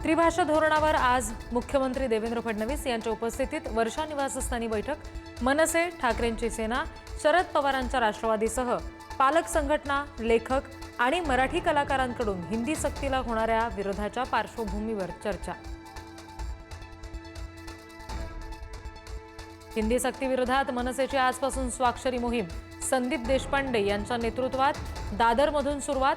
त्रिभाषा धोरणावर आज मुख्यमंत्री देवेंद्र फडणवीस यांच्या उपस्थितीत वर्षा निवासस्थानी बैठक। मनसे, ठाकरेंची सेना, शरद पवारांच्या राष्ट्रवादीसह पालक संघटना, लेखक आणि मराठी कलाकारांकडून हिंदी सक्तीला होणाऱ्या विरोधाच्या पार्श्वभूमीवर चर्चा। हिंदी सक्तीविरोधात मनसेची आजपासून स्वाक्षरी मोहीम। संदीप देशपांडे यांच्या नेतृत्वात दादरमधून सुरुवात।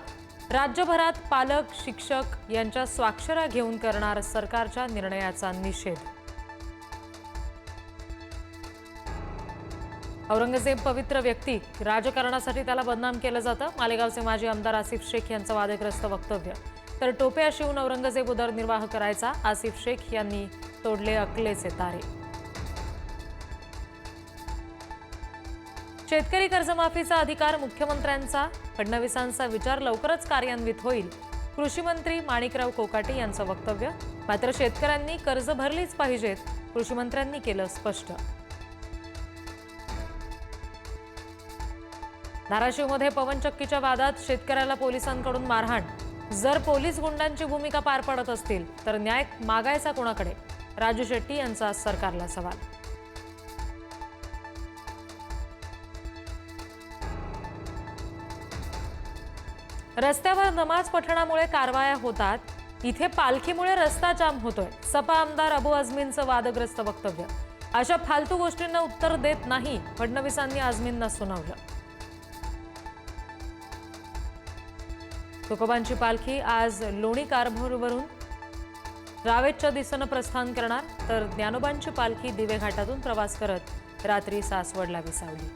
राज्यभरात पालक, शिक्षक यांच्या स्वाक्षऱ्या घेऊन करणार सरकारच्या निर्णयाचा निषेध। औरंगजेब पवित्र व्यक्ती, राजकारणासाठी त्याला बदनाम केलं जातं। मालेगावचे माजी आमदार आसिफ शेख यांचं वादग्रस्त वक्तव्य। तर टोप्या शिवून औरंगजेब उदरनिर्वाह करायचा, आसिफ शेख यांनी तोडले अकलेचे तारे। शेतकरी कर्जमाफीचा अधिकार मुख्यमंत्र्यांचा, फडणवीसांचा विचार लवकरच कार्यान्वित होईल। कृषी मंत्री माणिकराव कोकाटे यांचं वक्तव्य। मात्र शेतकऱ्यांनी कर्ज भरलीच पाहिजेत, कृषी मंत्र्यांनी केलं स्पष्ट। धाराशिवमध्ये पवनचक्कीच्या वादात शेतकऱ्याला पोलिसांकडून मारहाण। जर पोलीस गुंडांची भूमिका पार पडत असतील तर न्याय मागायचा कोणाकडे? राजू शेट्टी यांचा सरकारला सवाल। रस्त्यावर नमाज पठणामुळे कारवाया होतात, इथे पालखीमुळे रस्ता जाम होतोय। सपा आमदार अबू आझमींचं वादग्रस्त वक्तव्य। अशा फालतू गोष्टींना उत्तर देत नाही, फडणवीसांनी आझमींना सुनावलं। तुकोबांची पालखी आज लोणी कारभारवरून रावेतच्या दिशेनं प्रस्थान करणार, तर ज्ञानोबांची पालखी दिवे घाटातून प्रवास करत रात्री सासवडला विसावली।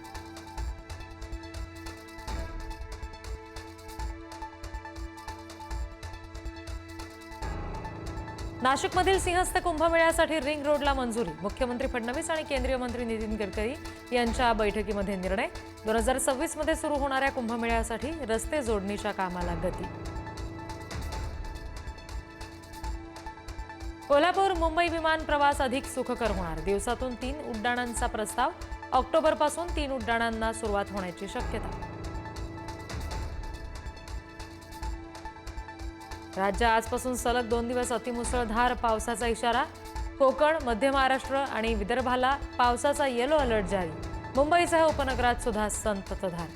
नाशिकमधील सिंहस्थ कुंभमेळ्यासाठी रिंग रोडला मंजुरी। मुख्यमंत्री फडणवीस आणि केंद्रीय मंत्री नितीन गडकरी यांच्या बैठकीमध्ये निर्णय। 2026 मध्ये सुरू होणाऱ्या कुंभमेळ्यासाठी रस्ते जोडणीच्या कामाला गती। कोल्हापूर मुंबई विमान प्रवास अधिक सुखकर होणार। दिवसातून 3 उड्डाणांचा प्रस्ताव। ऑक्टोबरपासून 3 उड्डाणांना सुरुवात होण्याची शक्यता। राज्य आजपासून सलग 2 दिवस अतिमुसळधार पावसाचा इशारा। कोकण, मध्य महाराष्ट्र आणि विदर्भाला पावसाचा येलो अलर्ट जारी। मुंबईसह उपनगरात सुद्धा संततधार।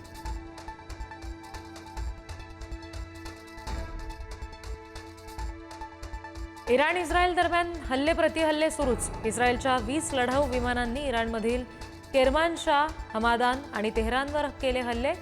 इराण इस्रायल दरम्यान हल्ले प्रतिहल्ले सुरूच। इस्रायलच्या 20 लढाऊ विमानांनी इराणमधील केरमानशाह, हमादान आणि तेहरानवर केले हल्ले।